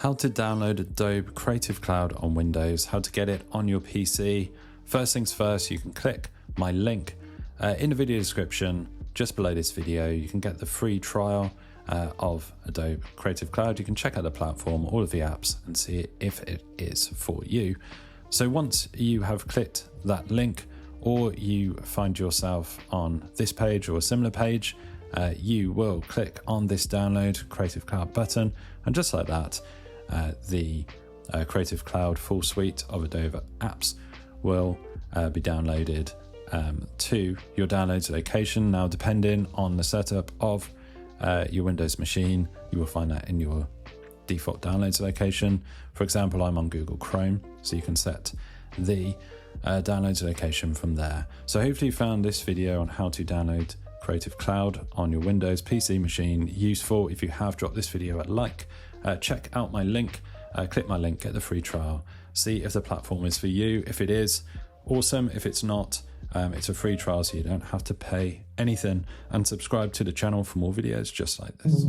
how to download Adobe Creative Cloud on Windows, how to get it on your PC. First things first, you can click my link in the video description just below this video. You can get the free trial of Adobe Creative Cloud. You can check out the platform, all of the apps, and see if it is for you. So once you have clicked that link, or you find yourself on this page or a similar page, you will click on this download Creative Cloud button, and just like that, the Creative Cloud full suite of Adobe apps will be downloaded to your downloads location. Now, depending on the setup of your Windows machine, you will find that in your default downloads location. For example, I'm on Google Chrome, so you can set the downloads location from there. So hopefully you found this video on how to download Creative Cloud on your Windows PC machine useful. If you have, drop this video a like, check out my link, click my link, get the free trial, see if the platform is for you. If it is, awesome. If it's not, it's a free trial, so you don't have to pay anything, and subscribe to the channel for more videos just like this.